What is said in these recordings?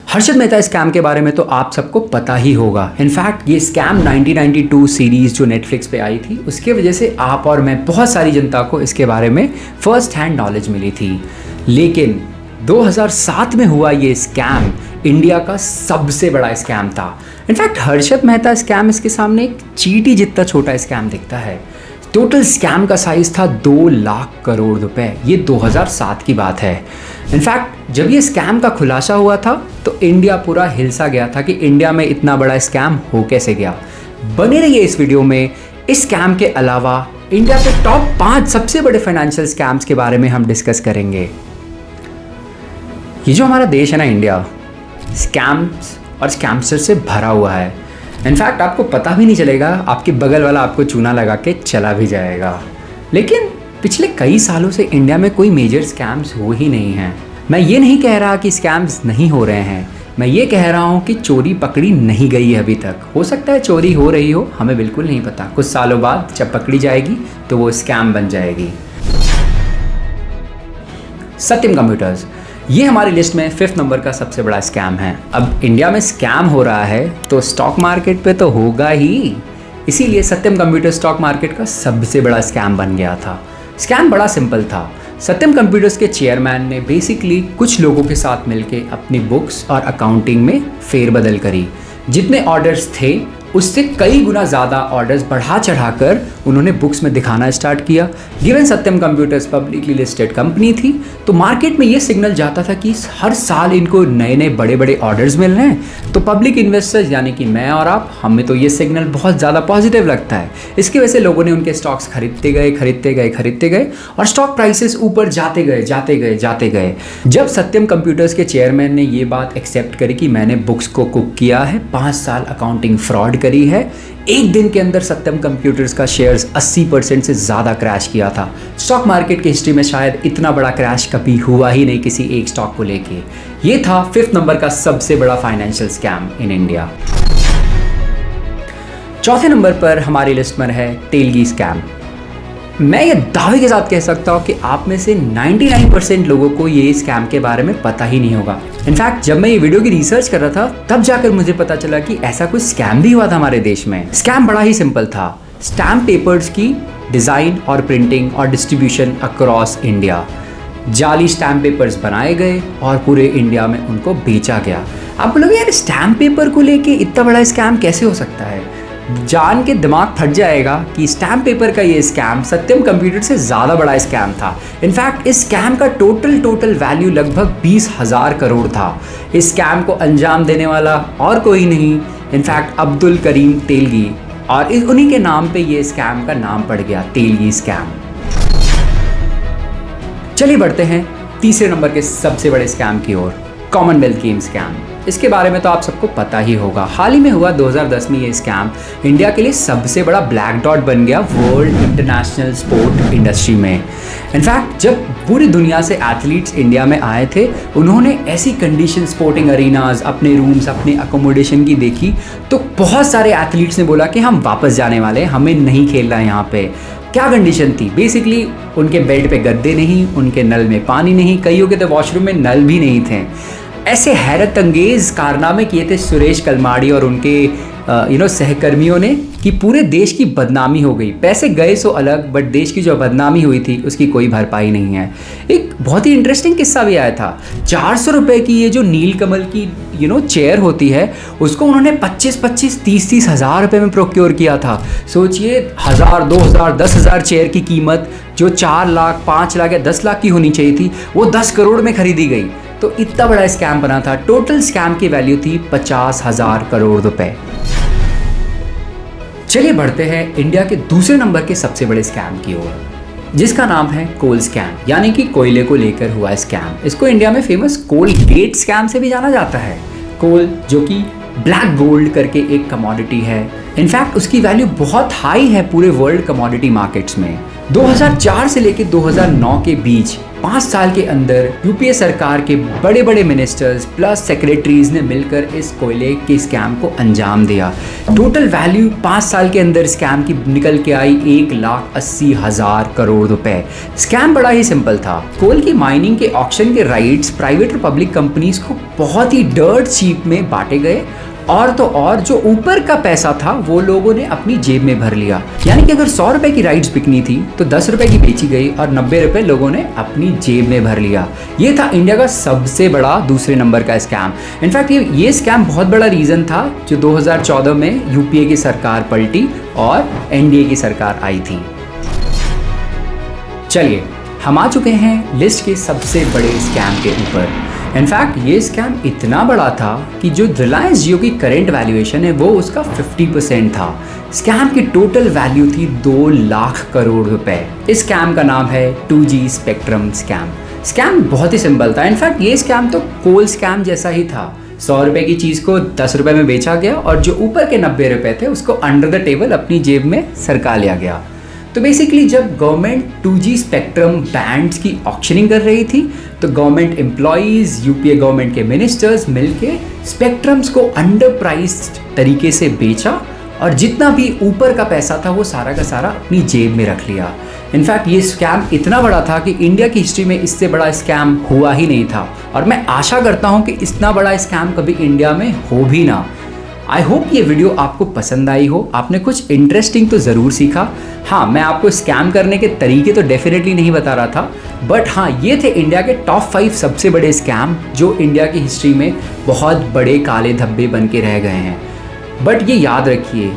Harshad Mehta scam के बारे में तो आप सबको पता ही होगा। इनफैक्ट ये स्कैम 1992 सीरीज़ जो नेटफ्लिक्स पे आई थी उसके वजह से आप और मैं बहुत सारी जनता को इसके बारे में फर्स्ट हैंड नॉलेज मिली थी। लेकिन 2007 में हुआ ये स्कैम इंडिया का सबसे बड़ा स्कैम था। इनफैक्ट हर्षद मेहता स्कैम इसके सामने एक चींटी जितना छोटा स्कैम दिखता है। टोटल स्कैम का साइज था 2 लाख करोड़ रुपए। ये 2007 की बात है। इनफैक्ट जब ये स्कैम का खुलासा हुआ था तो इंडिया पूरा हिलसा गया था कि इंडिया में इतना बड़ा स्कैम हो कैसे गया। बने रहिए इस वीडियो में। इस स्कैम के अलावा इंडिया के टॉप 5 सबसे बड़े फाइनेंशियल स्कैम्स के बारे में हम डिस्कस करेंगे। ये जो हमारा देश है ना इंडिया, स्कैम्स और स्कैमस्टर से भरा हुआ है। इनफैक्ट आपको पता भी नहीं चलेगा, आपके बगल वाला आपको चूना लगा के चला भी जाएगा। लेकिन पिछले कई सालों से इंडिया में कोई मेजर स्कैम्स हो ही नहीं हैं। मैं ये नहीं कह रहा कि स्कैम्स नहीं हो रहे हैं, मैं ये कह रहा हूँ कि चोरी पकड़ी नहीं गई है अभी तक। हो सकता है चोरी हो रही हो, हमें बिल्कुल नहीं पता। कुछ सालों बाद जब पकड़ी जाएगी तो वो स्कैम बन जाएगी। सत्यम कंप्यूटर्स ये हमारी लिस्ट में 5th नंबर का सबसे बड़ा स्कैम है। अब इंडिया में स्कैम हो रहा है तो स्टॉक मार्केट पे तो होगा ही, इसीलिए सत्यम कंप्यूटर स्टॉक मार्केट का सबसे बड़ा स्कैम बन गया था। स्कैम बड़ा सिंपल था। सत्यम कंप्यूटर्स के चेयरमैन ने बेसिकली कुछ लोगों के साथ मिलके अपनी बुक्स और अकाउंटिंग में फेरबदल करी। जितने ऑर्डर्स थे उससे कई गुना ज़्यादा ऑर्डर्स बढ़ा चढ़ाकर उन्होंने बुक्स में दिखाना स्टार्ट किया। गिवन सत्यम कंप्यूटर्स पब्लिकली लिस्टेड कंपनी थी तो मार्केट में ये सिग्नल जाता था कि हर साल इनको नए नए बड़े बड़े ऑर्डर्स मिल रहे हैं। तो पब्लिक इन्वेस्टर्स यानी कि मैं और आप, हमें तो ये सिग्नल बहुत ज़्यादा पॉजिटिव लगता है। इसकी वजह से लोगों ने उनके स्टॉक्स खरीदते गए और स्टॉक प्राइसेस ऊपर जाते गए। जब सत्यम कंप्यूटर्स के चेयरमैन ने ये बात एक्सेप्ट करी कि मैंने बुक्स को कुक किया है, 5 साल अकाउंटिंग फ्रॉड करी है, एक दिन के अंदर सत्यम कंप्यूटर्स का शेयर्स 80% से ज़्यादा क्रैश किया था। स्टॉक मार्केट की हिस्ट्री में शायद इतना बड़ा क्रैश कभी हुआ ही नहीं किसी एक स्टॉक को लेके। ये था 5th नंबर का सबसे बड़ा फाइनेंशियल स्कैम इन इंडिया। 4थे नंबर पर हमारी लिस्ट में है तेलगी स्कैम। मैं ये दावे के साथ कह सकता हूँ कि आप में से 99% लोगों को ये स्कैम के बारे में पता ही नहीं होगा। इनफैक्ट जब मैं ये वीडियो की रिसर्च कर रहा था तब जाकर मुझे पता चला कि ऐसा कुछ स्कैम भी हुआ था हमारे देश में। स्कैम बड़ा ही सिंपल था। स्टैम्प पेपर्स की डिज़ाइन और प्रिंटिंग और डिस्ट्रीब्यूशन अक्रॉस इंडिया। जाली स्टैम्प पेपर्स बनाए गए और पूरे इंडिया में उनको बेचा गया। आप बोलोगे यार स्टैम्प पेपर को लेके इतना बड़ा स्कैम कैसे हो सकता है? जान के दिमाग फट जाएगा कि स्टैम्प पेपर का ये स्कैम सत्यम कंप्यूटर से ज़्यादा बड़ा स्कैम था। इनफैक्ट इस स्कैम का टोटल वैल्यू लगभग 20,000 करोड़ था। इस स्कैम को अंजाम देने वाला और कोई नहीं, इनफैक्ट अब्दुल करीम तेलगी, और उन्हीं के नाम पे ये स्कैम का नाम पड़ गया, तेलगी स्कैम। चलिए बढ़ते हैं तीसरे नंबर के सबसे बड़े स्कैम की ओर, कॉमनवेल्थ गेम स्कैम। इसके बारे में तो आप सबको पता ही होगा। हाल ही में हुआ 2010 में ये स्कैम इंडिया के लिए सबसे बड़ा ब्लैक डॉट बन गया वर्ल्ड इंटरनेशनल स्पोर्ट इंडस्ट्री में। इनफैक्ट जब पूरी दुनिया से एथलीट्स इंडिया में आए थे, उन्होंने ऐसी कंडीशन स्पोर्टिंग अरीनाज, अपने रूम्स, अपने अकोमोडेशन की देखी तो बहुत सारे एथलीट्स ने बोला कि हम वापस जाने वाले हैं, हमें नहीं खेलना है यहाँ पे। क्या कंडीशन थी? बेसिकली उनके बेड पे गद्दे नहीं, उनके नल में पानी नहीं, कईयों के तो वॉशरूम में नल भी नहीं थे। ऐसे हैरत अंगेज कारनामे किए थे सुरेश कलमाड़ी और उनके सहकर्मियों ने कि पूरे देश की बदनामी हो गई। पैसे गए सो अलग, बट देश की जो बदनामी हुई थी उसकी कोई भरपाई नहीं है। एक बहुत ही इंटरेस्टिंग किस्सा भी आया था। 400 रुपये की ये जो नीलकमल की चेयर होती है उसको उन्होंने 25-25, 30-30 हज़ार रुपये में प्रोक्योर किया था। सोचिए 1000, 2000, 10,000 चेयर की कीमत जो 4 लाख, 5 लाख या 10 लाख की होनी चाहिए थी वो 10 करोड़ में खरीदी गई। तो इतना बड़ा स्कैम बना था। टोटल स्कैम की वैल्यू थी 50,000 करोड़ रुपए। चलिए बढ़ते हैं इंडिया के दूसरे नंबर के सबसे बड़े स्कैम की ओर, जिसका नाम है कोल स्कैम, यानी कि कोयले को लेकर हुआ स्कैम। इसको इंडिया में फेमस कोल गेट स्कैम से भी जाना जाता है। कोल जो कि ब्लैक गोल्ड करके एक कमोडिटी है। इनफैक्ट उसकी वैल्यू बहुत हाई है पूरे वर्ल्ड कमोडिटी मार्केट्स में। 2004 से लेकर 2009 के बीच 5 साल के अंदर यूपीए सरकार के बड़े बड़े मिनिस्टर्स प्लस सेक्रेटरीज ने मिलकर इस कोयले के स्कैम को अंजाम दिया। टोटल वैल्यू 5 साल के अंदर स्कैम की निकल के आई 1,80,000 करोड़ रुपए। स्कैम बड़ा ही सिंपल था। कोल की माइनिंग के ऑक्शन के राइट्स प्राइवेट और पब्लिक कंपनीज को बहुत ही डर्ट चीप में बांटे गए, और तो और जो ऊपर का पैसा था वो लोगों ने अपनी जेब में भर लिया। यानी कि अगर 100 रुपए की राइट्स बिकनी थी तो 10 रुपए की बेची गई और 90 रुपए लोगों ने अपनी जेब में भर लिया। ये था इंडिया का सबसे बड़ा दूसरे नंबर का स्कैम। इनफैक्ट ये स्कैम बहुत बड़ा रीजन था जो 2014 में यूपीए की सरकार पलटी और एनडीए की सरकार आई थी। चलिए, हम आ चुके हैं लिस्ट के सबसे बड़े स्कैम के ऊपर। इनफैक्ट ये स्कैम इतना बड़ा था कि जो रिलायंस जियो की करेंट वैल्यूएशन है वो उसका 50% था। स्कैम की टोटल वैल्यू थी 2 लाख करोड़ रुपए। इस स्कैम का नाम है 2G स्पेक्ट्रम स्कैम। स्कैम बहुत ही सिंपल था। इनफैक्ट ये स्कैम तो कोल स्कैम जैसा ही था। 100 रुपए की चीज़ को 10 रुपए में बेचा गया और जो ऊपर के 90 रुपए थे उसको अंडर द टेबल अपनी जेब में सरका लिया गया। तो बेसिकली जब गवर्नमेंट 2G स्पेक्ट्रम बैंड्स की ऑक्शनिंग कर रही थी तो गवर्नमेंट एम्प्लॉयज़, यूपीए गवर्नमेंट के मिनिस्टर्स मिलके स्पेक्ट्रम्स को अंडर प्राइस्ड तरीके से बेचा और जितना भी ऊपर का पैसा था वो सारा का सारा अपनी जेब में रख लिया। इनफैक्ट ये स्कैम इतना बड़ा था कि इंडिया की हिस्ट्री में इससे बड़ा स्कैम हुआ ही नहीं था, और मैं आशा करता हूँ कि इतना बड़ा स्कैम कभी इंडिया में हो भी ना। आई होप ये वीडियो आपको पसंद आई हो, आपने कुछ इंटरेस्टिंग तो ज़रूर सीखा। हाँ, मैं आपको स्कैम करने के तरीके तो डेफिनेटली नहीं बता रहा था, बट हाँ, ये थे इंडिया के टॉप 5 सबसे बड़े स्कैम जो इंडिया की हिस्ट्री में बहुत बड़े काले धब्बे बन के रह गए हैं। बट ये याद रखिए,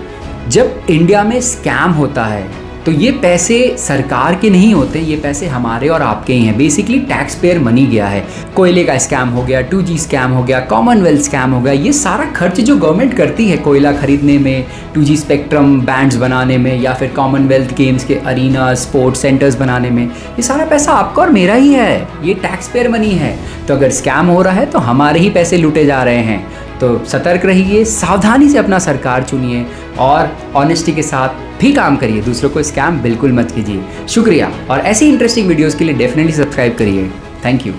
जब इंडिया में स्कैम होता है तो ये पैसे सरकार के नहीं होते, ये पैसे हमारे और आपके ही हैं। बेसिकली टैक्स पेयर मनी गया है। कोयले का स्कैम हो गया, 2G स्कैम हो गया, कॉमनवेल्थ स्कैम हो गया, ये सारा खर्च जो गवर्नमेंट करती है कोयला खरीदने में, 2G स्पेक्ट्रम बैंड्स बनाने में, या फिर कॉमनवेल्थ गेम्स के अरीना स्पोर्ट्स सेंटर्स बनाने में, ये सारा पैसा आपका और मेरा ही है। ये टैक्स पेयर मनी है। तो अगर स्कैम हो रहा है तो हमारे ही पैसे लूटे जा रहे हैं। तो सतर्क रहिए, सावधानी से अपना सरकार चुनिए और ऑनेस्टी के साथ भी काम करिए। दूसरों को स्कैम बिल्कुल मत कीजिए। शुक्रिया, और ऐसी इंटरेस्टिंग वीडियोस के लिए डेफिनेटली सब्सक्राइब करिए। Thank you.